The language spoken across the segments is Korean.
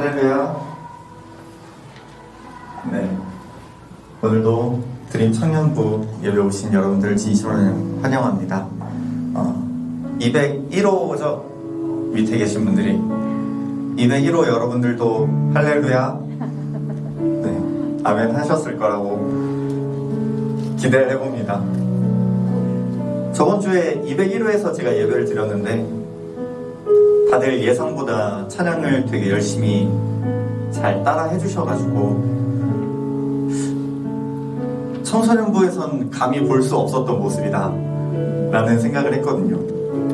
할렐루야. 네. 오늘도 드림 청년부 예배 오신 여러분들 진심으로 환영합니다. 201호죠? 밑에 계신 분들이. 201호 여러분들도 할렐루야. 네. 아멘 하셨을 거라고 기대를 해봅니다. 저번 주에 201호에서 제가 예배를 드렸는데 다들 예상보다 찬양을 되게 열심히 잘 따라 해주셔가지고 청소년부에선 감히 볼 수 없었던 모습이다 라는 생각을 했거든요.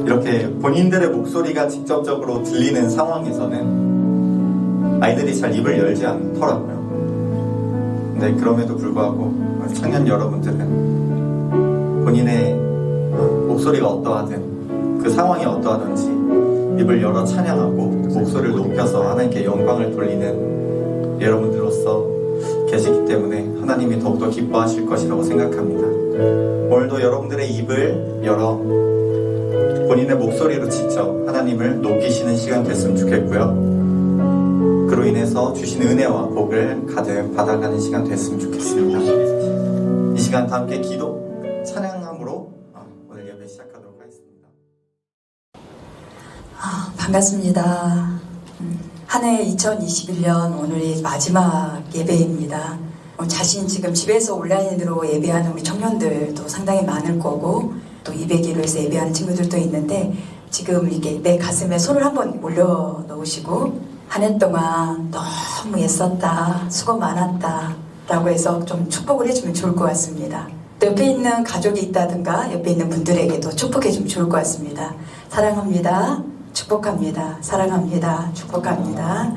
이렇게 본인들의 목소리가 직접적으로 들리는 상황에서는 아이들이 잘 입을 열지 않더라고요. 근데 그럼에도 불구하고 청년 여러분들은 본인의 목소리가 어떠하든 그 상황이 어떠하든지 입을 열어 찬양하고 목소리를 높여서 하나님께 영광을 돌리는 여러분들로서 계시기 때문에 하나님이 더욱더 기뻐하실 것이라고 생각합니다. 오늘도 여러분들의 입을 열어 본인의 목소리로 직접 하나님을 높이시는 시간 됐으면 좋겠고요. 그로 인해서 주신 은혜와 복을 가득 받아가는 시간 됐으면 좋겠습니다. 이 시간 다 함께 기도, 찬양함으로 오늘 예배 시작하도록 하겠습니다. 반갑습니다. 한 해 2021년 오늘이 마지막 예배입니다. 자신 지금 집에서 온라인으로 예배하는 우리 청년들도 상당히 많을 거고 또 201호에서 예배하는 친구들도 있는데 지금 이게 내 가슴에 손을 한번 올려놓으시고 한 해 동안 너무 애썼다, 수고 많았다 라고 해서 좀 축복을 해주면 좋을 것 같습니다. 또 옆에 있는 가족이 있다든가 옆에 있는 분들에게도 축복해주면 좋을 것 같습니다. 사랑합니다. 축복합니다. 사랑합니다. 축복합니다.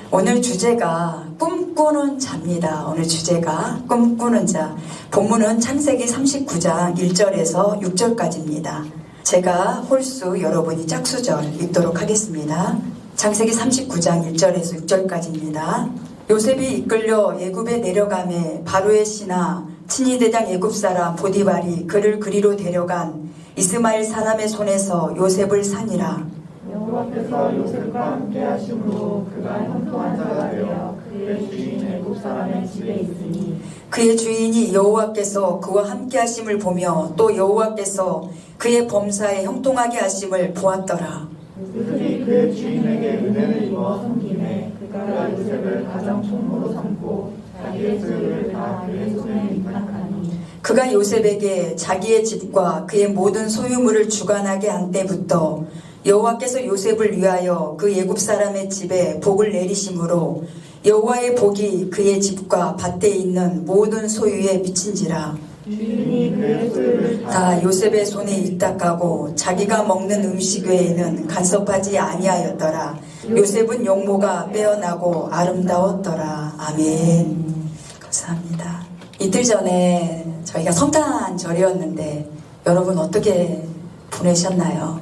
오늘 주제가 꿈꾸는 자입니다. 오늘 주제가 꿈꾸는 자. 본문은 창세기 39장 1절에서 6절까지입니다. 제가 홀수, 여러분이 짝수절 읽도록 하겠습니다. 창세기 39장 1절에서 6절까지입니다. 요셉이 이끌려 애굽에 내려가매 바로의 신하 친위 대장 애굽 사람 보디발이 그를 그리로 데려간 이스마엘 사람의 손에서 요셉을 산이라. 여호와께서 요셉과 함께 하심으로 그가 형통한 자가 되어 그의 주인 애굽 사람의 집에 있으니 그의 주인이 여호와께서 그와 함께 하심을 보며 또 여호와께서 그의 범사에 형통하게 하심을 보았더라. 그들이 그의 주인에게 은혜를 입어 섬김에 그가 요셉을 가장 총무로 삼고 자기의 소유를 다 그의 손에 위탁하니 그가 요셉에게 자기의 집과 그의 모든 소유물을 주관하게 한 때부터 여호와께서 요셉을 위하여 그 애굽 사람의 집에 복을 내리심으로 여호와의 복이 그의 집과 밭에 있는 모든 소유에 미친지라. 주인이 그의 소유를 다 요셉의 손에 위탁하고 자기가 먹는 음식 외에는 간섭하지 아니하였더라. 요셉은 용모가 빼어나고 아름다웠더라. 아멘. 감사합니다. 이틀 전에 저희가 성탄절이었는데 여러분 어떻게 보내셨나요?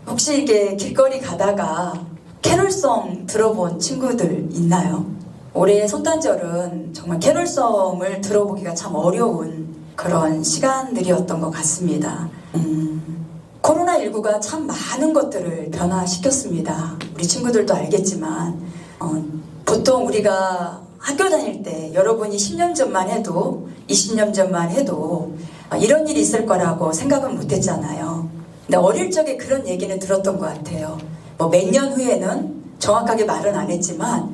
혹시 이게 길거리 가다가 캐롤송 들어본 친구들 있나요? 올해 성탄절은 정말 캐롤송을 들어보기가 참 어려운 그런 시간들이었던 것 같습니다. 코로나19가 참 많은 것들을 변화시켰습니다. 우리 친구들도 알겠지만 보통 우리가 학교 다닐 때 여러분이 10년 전만 해도 20년 전만 해도 이런 일이 있을 거라고 생각은 못했잖아요. 근데 어릴 적에 그런 얘기는 들었던 것 같아요. 몇 년 후에는 정확하게 말은 안 했지만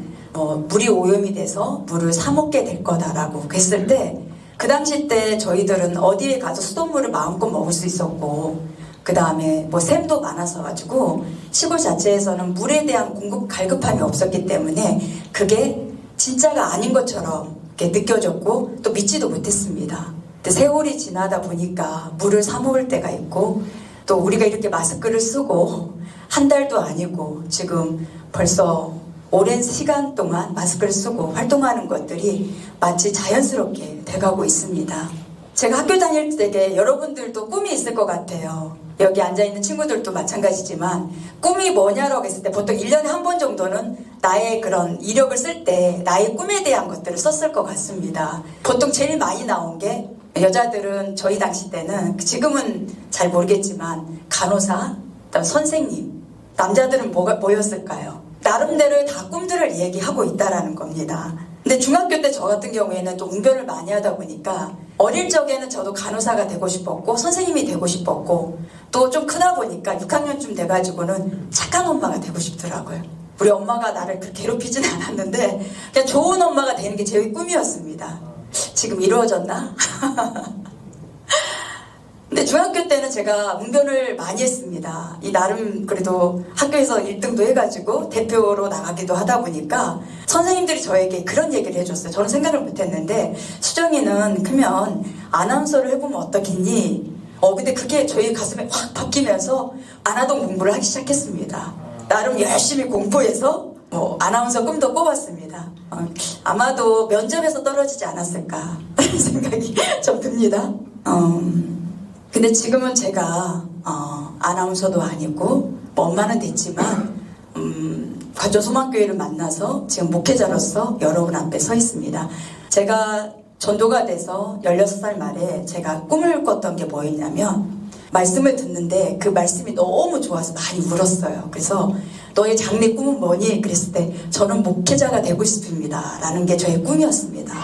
물이 오염이 돼서 물을 사 먹게 될 거다라고 했을 때 그 당시 때 저희들은 어디에 가서 수돗물을 마음껏 먹을 수 있었고 그 다음에 샘도 많아서 가지고 시골 자체에서는 물에 대한 갈급함이 없었기 때문에 그게 진짜가 아닌 것처럼 이렇게 느껴졌고 또 믿지도 못했습니다. 근데 세월이 지나다 보니까 물을 사 먹을 때가 있고 또 우리가 이렇게 마스크를 쓰고 한 달도 아니고 지금 벌써 오랜 시간 동안 마스크를 쓰고 활동하는 것들이 마치 자연스럽게 돼가고 있습니다. 제가 학교 다닐 때 여러분들도 꿈이 있을 것 같아요. 여기 앉아있는 친구들도 마찬가지지만 꿈이 뭐냐라고 했을 때 보통 1년에 한 번 정도는 나의 그런 이력을 쓸 때 나의 꿈에 대한 것들을 썼을 것 같습니다. 보통 제일 많이 나온 게 여자들은 저희 당시 때는 지금은 잘 모르겠지만 간호사, 선생님, 남자들은 뭐였을까요? 나름대로의 다 꿈들을 얘기하고 있다라는 겁니다. 근데 중학교 때 저 같은 경우에는 또 웅변을 많이 하다 보니까 어릴 적에는 저도 간호사가 되고 싶었고 선생님이 되고 싶었고 또 좀 크다 보니까 6학년쯤 돼가지고는 착한 엄마가 되고 싶더라고요. 우리 엄마가 나를 그렇게 괴롭히진 않았는데 그냥 좋은 엄마가 되는 게 제 꿈이었습니다. 지금 이루어졌나? 근데 중학교 때는 제가 웅변을 많이 했습니다. 이 나름 그래도 학교에서 1등도 해가지고 대표로 나가기도 하다 보니까 선생님들이 저에게 그런 얘기를 해줬어요. 저는 생각을 못했는데 수정이는 크면 아나운서를 해보면 어떻겠니? 근데 그게 저희 가슴에 확 박히면서 안 하던 공부를 하기 시작했습니다. 나름 열심히 공부해서 아나운서 꿈도 꿔봤습니다. 아마도 면접에서 떨어지지 않았을까 생각이 좀 듭니다. 근데 지금은 제가 아나운서도 아니고 엄마는 됐지만 과천소망교회를 만나서 지금 목회자로서 여러분 앞에 서 있습니다. 제가 전도가 돼서 16살 말에 제가 꿈을 꿨던 게 뭐였냐면 말씀을 듣는데 그 말씀이 너무 좋아서 많이 울었어요. 그래서 너의 장래 꿈은 뭐니? 그랬을 때 저는 목회자가 되고 싶습니다 라는 게 저의 꿈이었습니다.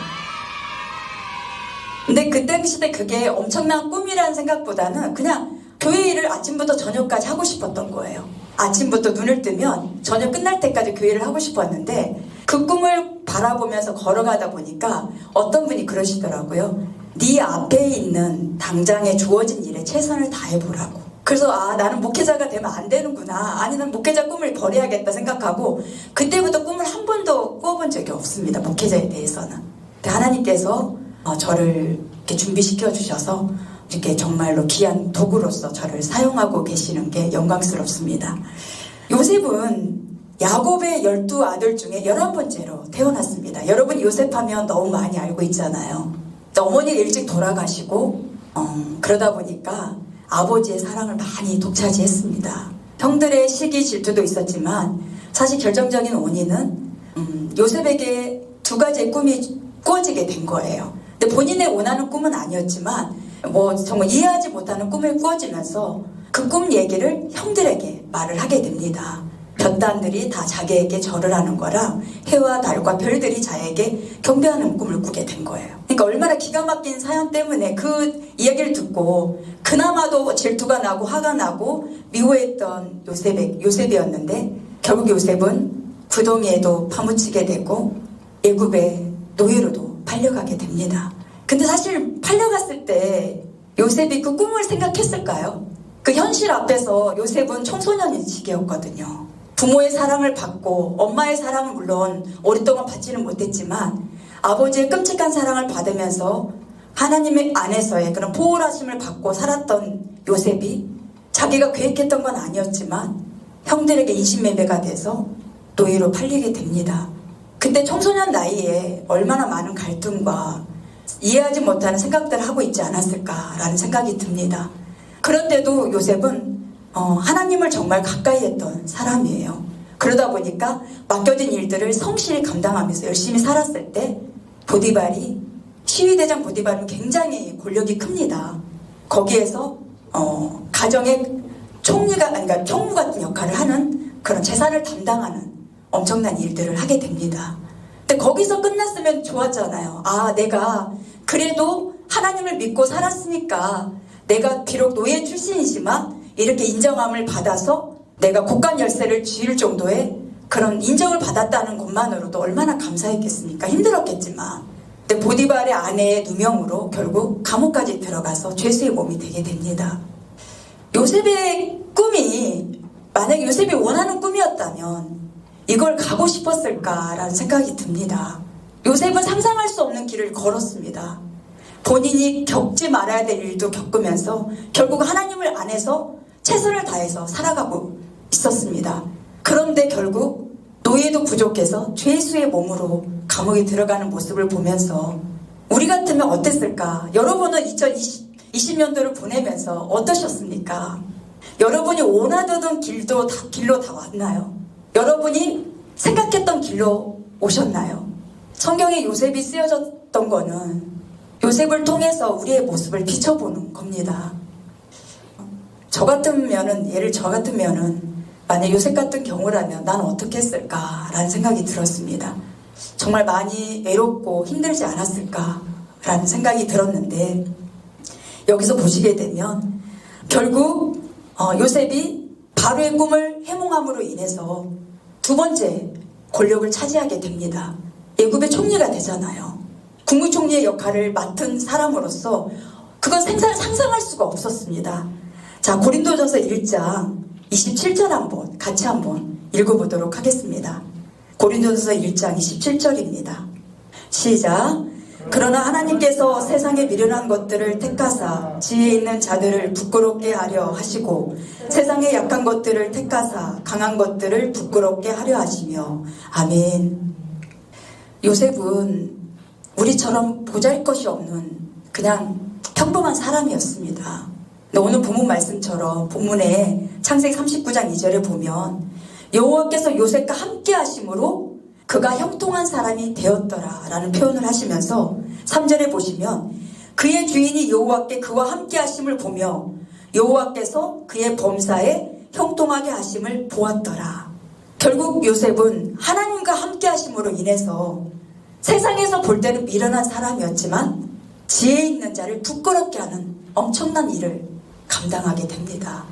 근데 그 당시 때 그게 엄청난 꿈이라는 생각보다는 그냥 교회 일을 아침부터 저녁까지 하고 싶었던 거예요. 아침부터 눈을 뜨면 저녁 끝날 때까지 교회를 하고 싶었는데 그 꿈을 바라보면서 걸어가다 보니까 어떤 분이 그러시더라고요. 네 앞에 있는 당장에 주어진 일에 최선을 다해보라고. 그래서 나는 목회자가 되면 안 되는구나. 아니 난 목회자 꿈을 버려야겠다 생각하고 그때부터 꿈을 한 번도 꾸어본 적이 없습니다. 목회자에 대해서는. 근데 하나님께서 저를 이렇게 준비시켜 주셔서 이렇게 정말로 귀한 도구로서 저를 사용하고 계시는 게 영광스럽습니다. 요셉은 야곱의 12아들 중에 11번째로 태어났습니다. 여러분 요셉하면 너무 많이 알고 있잖아요. 어머니가 일찍 돌아가시고 그러다 보니까 아버지의 사랑을 많이 독차지했습니다. 형들의 시기 질투도 있었지만 사실 결정적인 원인은 요셉에게 두 가지의 꿈이 꾸어지게 된 거예요. 근데 본인의 원하는 꿈은 아니었지만 정말 이해하지 못하는 꿈을 꾸어지면서 그 꿈 얘기를 형들에게 말을 하게 됩니다. 볕단들이 다 자기에게 절을 하는 거랑 해와 달과 별들이 자에게 경배하는 꿈을 꾸게 된 거예요. 그러니까 얼마나 기가 막힌 사연 때문에 그 이야기를 듣고 그나마도 질투가 나고 화가 나고 미워했던 요셉이었는데 결국 요셉은 구덩이에도 파묻히게 되고 애굽의 노예로도 팔려가게 됩니다. 근데 사실 팔려갔을 때 요셉이 그 꿈을 생각했을까요? 그 현실 앞에서 요셉은 청소년인 시기였거든요. 부모의 사랑을 받고 엄마의 사랑은 물론 오랫동안 받지는 못했지만 아버지의 끔찍한 사랑을 받으면서 하나님의 안에서의 그런 보호하심을 받고 살았던 요셉이 자기가 계획했던 건 아니었지만 형들에게 인신매매가 돼서 노예로 팔리게 됩니다. 그때 청소년 나이에 얼마나 많은 갈등과 이해하지 못하는 생각들을 하고 있지 않았을까라는 생각이 듭니다. 그런데도 요셉은 하나님을 정말 가까이 했던 사람이에요. 그러다 보니까 맡겨진 일들을 성실히 감당하면서 열심히 살았을 때 시위대장 보디발은 굉장히 권력이 큽니다. 거기에서 가정의 총무 같은 역할을 하는 그런 재산을 담당하는 엄청난 일들을 하게 됩니다. 근데 거기서 끝났으면 좋았잖아요. 내가 그래도 하나님을 믿고 살았으니까 내가 비록 노예 출신이지만 이렇게 인정함을 받아서 내가 곡간 열쇠를 쥐을 정도의 그런 인정을 받았다는 것만으로도 얼마나 감사했겠습니까? 힘들었겠지만. 근데 보디발의 아내의 누명으로 결국 감옥까지 들어가서 죄수의 몸이 되게 됩니다. 요셉의 꿈이 만약에 요셉이 원하는 꿈이었다면 이걸 가고 싶었을까라는 생각이 듭니다. 요셉은 상상할 수 없는 길을 걸었습니다. 본인이 겪지 말아야 될 일도 겪으면서 결국 하나님을 안에서 최선을 다해서 살아가고 있었습니다. 그런데 결국 노예도 부족해서 죄수의 몸으로 감옥에 들어가는 모습을 보면서 우리 같으면 어땠을까? 여러분은 2020년도를 보내면서 어떠셨습니까? 여러분이 원하던 길로 다 왔나요? 여러분이 생각했던 길로 오셨나요? 성경에 요셉이 쓰여졌던 거는 요셉을 통해서 우리의 모습을 비춰보는 겁니다. 저 같으면은 만약 요셉 같은 경우라면 난 어떻게 했을까라는 생각이 들었습니다. 정말 많이 외롭고 힘들지 않았을까라는 생각이 들었는데, 여기서 보시게 되면 결국 요셉이 바로의 꿈을 해몽함으로 인해서 두 번째 권력을 차지하게 됩니다. 애굽의 총리가 되잖아요. 국무총리의 역할을 맡은 사람으로서 그건 상상할 수가 없었습니다. 자, 고린도전서 1장 27절 같이 한번 읽어보도록 하겠습니다. 고린도전서 1장 27절입니다. 시작. 그러나 하나님께서 세상에 미련한 것들을 택하사 지혜 있는 자들을 부끄럽게 하려 하시고 세상에 약한 것들을 택하사 강한 것들을 부끄럽게 하려 하시며. 아멘. 요셉은 우리처럼 보잘것이 없는 그냥 평범한 사람이었습니다. 근데 오늘 본문 말씀처럼 본문에 창세기 39장 2절에 보면 여호와께서 요셉과 함께 하심으로 그가 형통한 사람이 되었더라 라는 표현을 하시면서 3절에 보시면 그의 주인이 여호와께 그와 함께 하심을 보며 여호와께서 그의 범사에 형통하게 하심을 보았더라. 결국 요셉은 하나님과 함께 하심으로 인해서 세상에서 볼 때는 미련한 사람이었지만 지혜 있는 자를 부끄럽게 하는 엄청난 일을 감당하게 됩니다.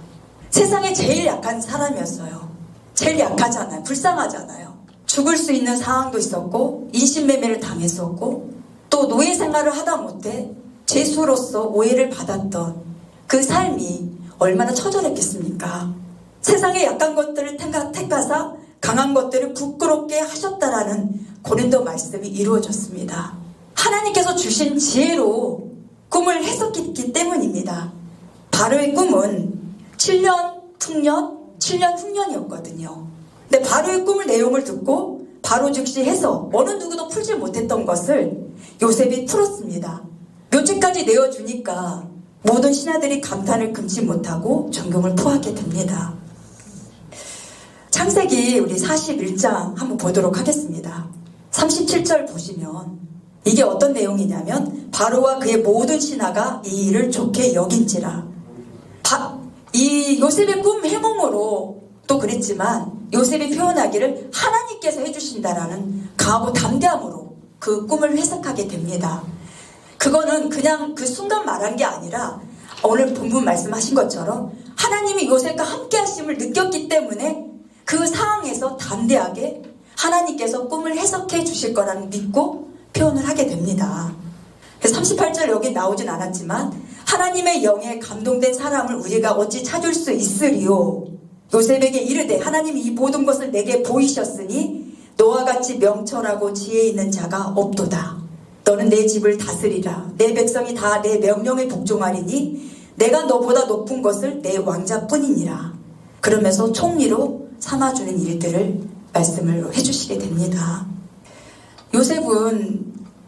세상에 제일 약한 사람이었어요. 제일 약하잖아요. 불쌍하잖아요. 죽을 수 있는 상황도 있었고 인신매매를 당했었고 또 노예 생활을 하다 못해 죄수로서 오해를 받았던 그 삶이 얼마나 처절했겠습니까? 세상의 약한 것들을 택하사 강한 것들을 부끄럽게 하셨다라는 고린도 말씀이 이루어졌습니다. 하나님께서 주신 지혜로 꿈을 해석했기 때문입니다. 바로의 꿈은 7년 흉년이었거든요. 근데 바로의 꿈을 내용을 듣고 바로 즉시 해서 어느 누구도 풀지 못했던 것을 요셉이 풀었습니다. 묘책까지 내어주니까 모든 신하들이 감탄을 금치 못하고 존경을 표하게 됩니다. 창세기 우리 41장 한번 보도록 하겠습니다. 37절 보시면 이게 어떤 내용이냐면 바로와 그의 모든 신하가 이 일을 좋게 여긴지라. 이 요셉의 꿈 해몽으로 또 그랬지만 요셉이 표현하기를 하나님께서 해주신다라는 강하고 담대함으로 그 꿈을 해석하게 됩니다. 그거는 그냥 그 순간 말한 게 아니라 오늘 본문 말씀하신 것처럼 하나님이 요셉과 함께 하심을 느꼈기 때문에 그 상황에서 담대하게 하나님께서 꿈을 해석해 주실 거라는 믿고 표현을 하게 됩니다. 그래서 38절 여기 나오진 않았지만 하나님의 영에 감동된 사람을 우리가 어찌 찾을 수 있으리요. 요셉에게 이르되 하나님이 이 모든 것을 내게 보이셨으니 너와 같이 명철하고 지혜 있는 자가 없도다. 너는 내 집을 다스리라. 내 백성이 다 내 명령에 복종하리니 내가 너보다 높은 것을 내 왕자뿐이니라. 그러면서 총리로 삼아주는 일들을 말씀을 해주시게 됩니다.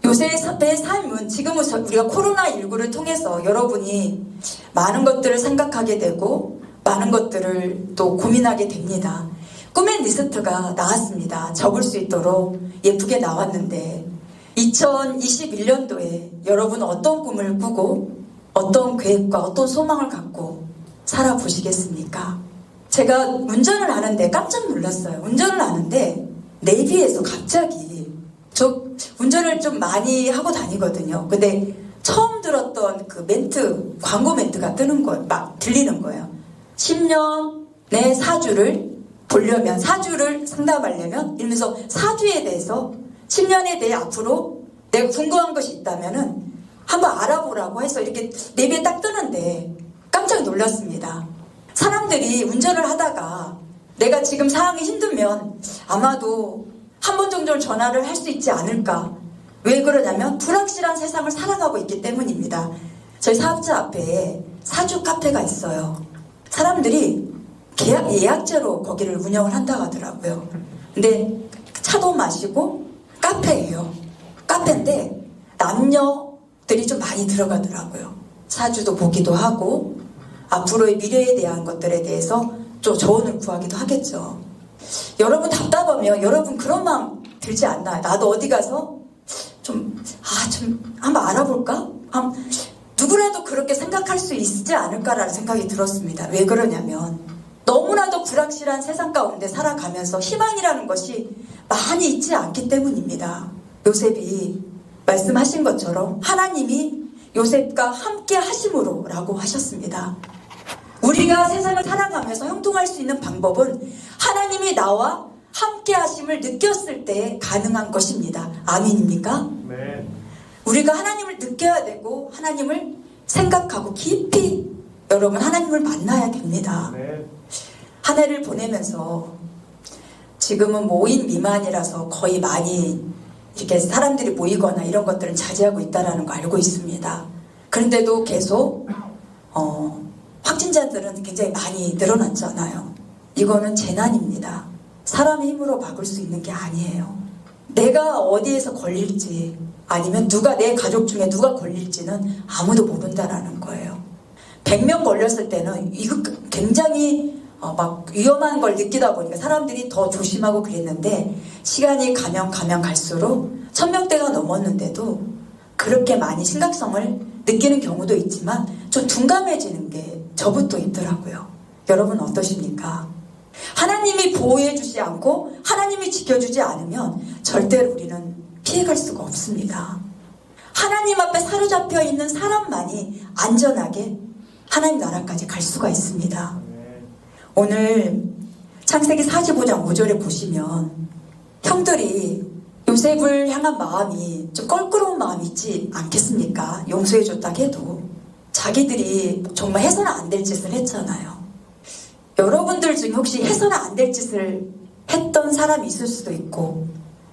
요셉의 삶은 지금은 우리가 코로나19를 통해서 여러분이 많은 것들을 생각하게 되고 많은 것들을 또 고민하게 됩니다. 꿈의 리스트가 나왔습니다. 적을 수 있도록 예쁘게 나왔는데 2021년도에 여러분은 어떤 꿈을 꾸고 어떤 계획과 어떤 소망을 갖고 살아보시겠습니까? 제가 운전을 하는데 깜짝 놀랐어요. 운전을 하는데 내비에서 갑자기 저 운전을 좀 많이 하고 다니거든요. 근데 처음 들었던 그 멘트, 광고 멘트가 뜨는 거예요. 막 들리는 거예요. 10년 내 사주를 보려면, 사주를 상담하려면, 이러면서 사주에 대해서 10년에 대해 앞으로 내가 궁금한 것이 있다면은 한번 알아보라고 해서 이렇게 내비에 딱 뜨는데 깜짝 놀랐습니다. 사람들이 운전을 하다가 내가 지금 상황이 힘들면 아마도 한 번 정도는 전화를 할 수 있지 않을까. 왜 그러냐면 불확실한 세상을 살아가고 있기 때문입니다. 저희 사업자 앞에 사주 카페가 있어요. 사람들이 예약제로 거기를 운영을 한다고 하더라고요. 근데 차도 마시고 카페예요. 카페인데 남녀들이 좀 많이 들어가더라고요. 사주도 보기도 하고 앞으로의 미래에 대한 것들에 대해서 좀 조언을 구하기도 하겠죠. 여러분 답답하면 여러분 그런 마음 들지 않나요? 나도 어디 가서 좀 한번 알아볼까? 누구라도 그렇게 생각할 수 있지 않을까라는 생각이 들었습니다. 왜 그러냐면 너무나도 불확실한 세상 가운데 살아가면서 희망이라는 것이 많이 있지 않기 때문입니다. 요셉이 말씀하신 것처럼 하나님이 요셉과 함께 하심으로 라고 하셨습니다. 우리가 세상을 살아가면서 형통할 수 있는 방법은 하나님이 나와 함께 하심을 느꼈을 때 가능한 것입니다. 아멘입니까? 네. 우리가 하나님을 느껴야 되고 하나님을 생각하고 깊이 여러분 하나님을 만나야 됩니다. 네. 한 해를 보내면서 지금은 5인 미만이라서 거의 많이 이렇게 사람들이 모이거나 이런 것들은 자제하고 있다는 거 알고 있습니다. 그런데도 계속 확진자들은 굉장히 많이 늘어났잖아요. 이거는 재난입니다. 사람의 힘으로 막을 수 있는 게 아니에요. 내가 어디에서 걸릴지 아니면 누가 내 가족 중에 누가 걸릴지는 아무도 모른다라는 거예요. 100명 걸렸을 때는 이거 굉장히 막 위험한 걸 느끼다 보니까 사람들이 더 조심하고 그랬는데 시간이 가면 갈수록 1000명대가 넘었는데도 그렇게 많이 심각성을 느끼는 경우도 있지만 좀 둔감해지는 게 저부터 있더라고요. 여러분 어떠십니까? 하나님이 보호해 주지 않고 하나님이 지켜주지 않으면 절대로 우리는 피해갈 수가 없습니다. 하나님 앞에 사로잡혀 있는 사람만이 안전하게 하나님 나라까지 갈 수가 있습니다. 오늘 창세기 45장 5절에 보시면 형들이 요셉을 향한 마음이 좀 껄끄러운 마음이 있지 않겠습니까? 용서해줬다 해도 자기들이 정말 해서는 안 될 짓을 했잖아요. 여러분들 중에 혹시 해서는 안 될 짓을 했던 사람이 있을 수도 있고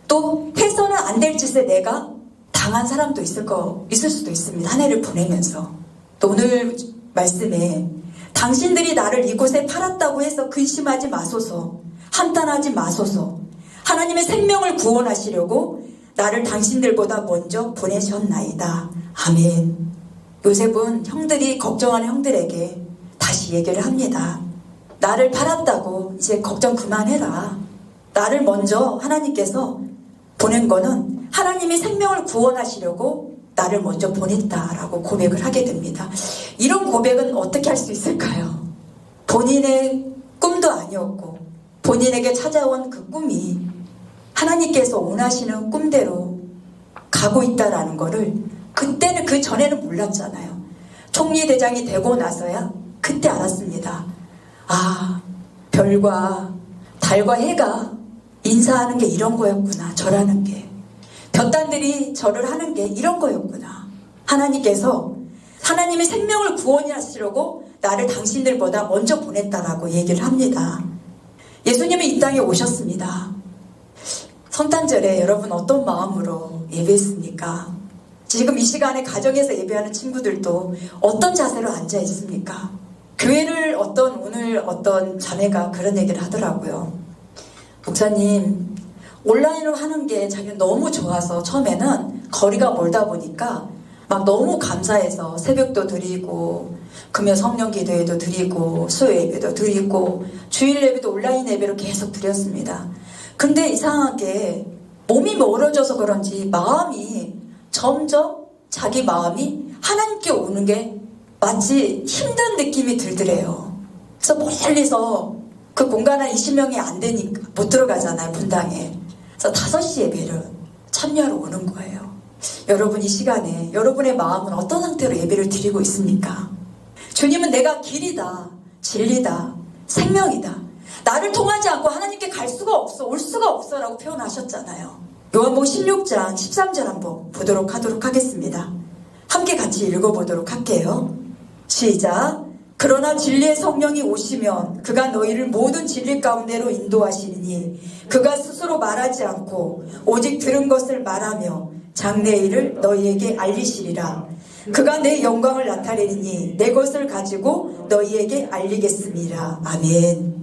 또 해서는 안 될 짓에 내가 당한 사람도 있을 수도 있습니다. 한 해를 보내면서. 또 오늘 말씀에 당신들이 나를 이곳에 팔았다고 해서 근심하지 마소서, 한탄하지 마소서. 하나님의 생명을 구원하시려고 나를 당신들보다 먼저 보내셨나이다. 아멘. 요셉은 형들이 걱정하는 형들에게 다시 얘기를 합니다. 나를 팔았다고 이제 걱정 그만해라. 나를 먼저 하나님께서 보낸 거는 하나님이 생명을 구원하시려고 나를 먼저 보냈다라고 고백을 하게 됩니다. 이런 고백은 어떻게 할 수 있을까요? 본인의 꿈도 아니었고 본인에게 찾아온 그 꿈이 하나님께서 원하시는 꿈대로 가고 있다라는 거를 그때는 그 전에는 몰랐잖아요. 총리대장이 되고 나서야 그때 알았습니다. 아, 별과 달과 해가 인사하는 게 이런 거였구나. 절하는 게. 볕단들이 절을 하는 게 이런 거였구나. 하나님께서 하나님의 생명을 구원하시려고 나를 당신들보다 먼저 보냈다라고 얘기를 합니다. 예수님이 이 땅에 오셨습니다. 성탄절에 여러분 어떤 마음으로 예배했습니까? 지금 이 시간에 가정에서 예배하는 친구들도 어떤 자세로 앉아 있습니까? 교회를 오늘 어떤 자매가 그런 얘기를 하더라고요. 목사님, 온라인으로 하는 게 자기는 너무 좋아서 처음에는 거리가 멀다 보니까 막 너무 감사해서 새벽도 드리고 금요 성령 기도회도 드리고 수요 예배도 드리고 주일 예배도 온라인 예배로 계속 드렸습니다. 근데 이상하게 몸이 멀어져서 그런지 마음이 점점 자기 마음이 하나님께 오는 게 마치 힘든 느낌이 들더래요. 그래서 멀리서 그 공간 한 20명이 안 되니까 못 들어가잖아요, 분당에. 그래서 5시 예배를 참여하러 오는 거예요. 여러분 이 시간에 여러분의 마음은 어떤 상태로 예배를 드리고 있습니까? 주님은 내가 길이다, 진리다, 생명이다. 나를 통하지 않고 하나님께 갈 수가 없어, 올 수가 없어 라고 표현하셨잖아요. 요한복음 16장 13절 한번 보도록 하도록 하겠습니다. 함께 같이 읽어보도록 할게요. 시작. 그러나 진리의 성령이 오시면 그가 너희를 모든 진리 가운데로 인도하시니 그가 스스로 말하지 않고 오직 들은 것을 말하며 장래 일을 너희에게 알리시리라. 그가 내 영광을 나타내리니 내 것을 가지고 너희에게 알리겠습니다. 아멘.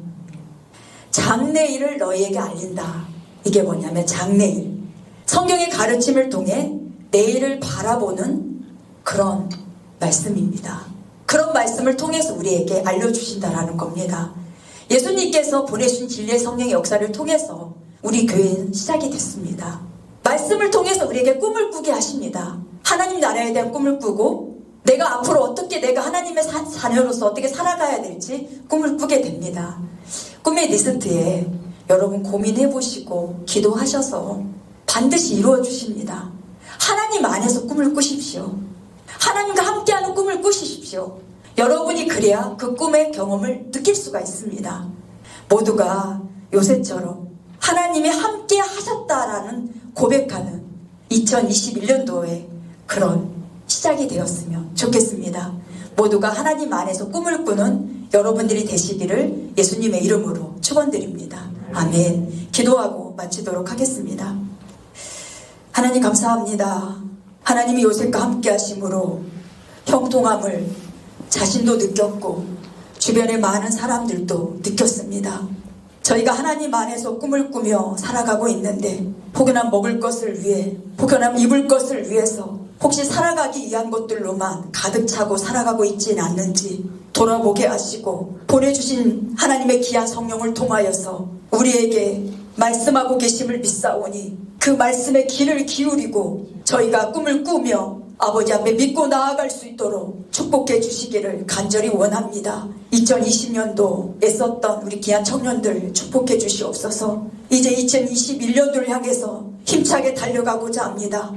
장래 일을 너희에게 알린다. 이게 뭐냐면 장래일. 성경의 가르침을 통해 내일을 바라보는 그런 말씀입니다. 그런 말씀을 통해서 우리에게 알려주신다라는 겁니다. 예수님께서 보내신 진리의 성령의 역사를 통해서 우리 교회는 시작이 됐습니다. 말씀을 통해서 우리에게 꿈을 꾸게 하십니다. 하나님 나라에 대한 꿈을 꾸고 내가 앞으로 어떻게 내가 하나님의 자녀로서 어떻게 살아가야 될지 꿈을 꾸게 됩니다. 꿈의 리스트에 여러분 고민해보시고 기도하셔서 반드시 이루어 주십니다. 하나님 안에서 꿈을 꾸십시오. 하나님과 함께하는 꿈을 꾸십시오. 여러분이 그래야 그 꿈의 경험을 느낄 수가 있습니다. 모두가 요새처럼 하나님이 함께 하셨다라는 고백하는 2021년도에 그런 시작이 되었으면 좋겠습니다. 모두가 하나님 안에서 꿈을 꾸는 여러분들이 되시기를 예수님의 이름으로 축원드립니다. 아멘. 기도하고 마치도록 하겠습니다. 하나님 감사합니다. 하나님이 요셉과 함께 하심으로 형통함을 자신도 느꼈고 주변의 많은 사람들도 느꼈습니다. 저희가 하나님 안에서 꿈을 꾸며 살아가고 있는데 포근한 먹을 것을 위해, 포근한 입을 것을 위해서 혹시 살아가기 위한 것들로만 가득 차고 살아가고 있지는 않는지 돌아보게 하시고 보내주신 하나님의 귀한 성령을 통하여서 우리에게 말씀하고 계심을 믿사오니 그 말씀에 귀를 기울이고 저희가 꿈을 꾸며 아버지 앞에 믿고 나아갈 수 있도록 축복해 주시기를 간절히 원합니다. 2020년도 애썼던 우리 귀한 청년들 축복해 주시옵소서. 이제 2021년도를 향해서 힘차게 달려가고자 합니다.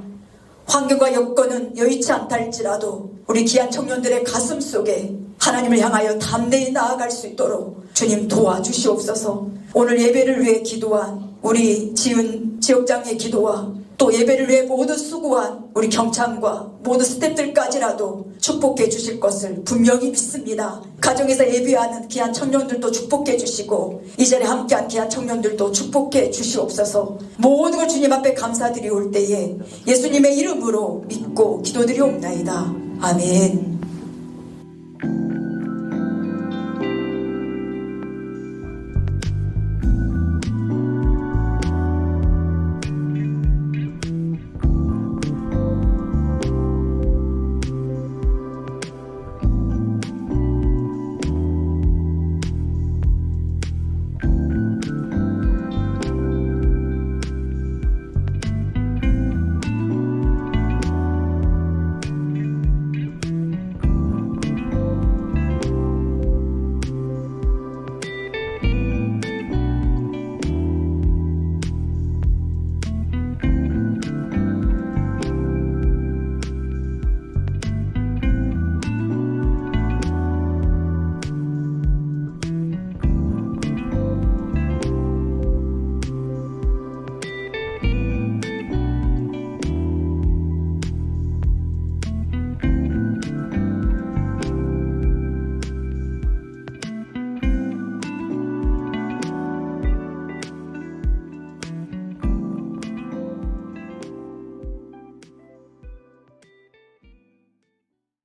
환경과 여건은 여의치 않다 할지라도 우리 귀한 청년들의 가슴 속에 하나님을 향하여 담대히 나아갈 수 있도록 주님 도와주시옵소서. 오늘 예배를 위해 기도한 우리 지은 지역장의 기도와 또 예배를 위해 모두 수고한 우리 경창과 모두 스태프들까지라도 축복해 주실 것을 분명히 믿습니다. 가정에서 예배하는 귀한 청년들도 축복해 주시고 이 자리에 함께한 귀한 청년들도 축복해 주시옵소서. 모든 걸 주님 앞에 감사드리올 때에 예수님의 이름으로 믿고 기도드리옵나이다. 아멘.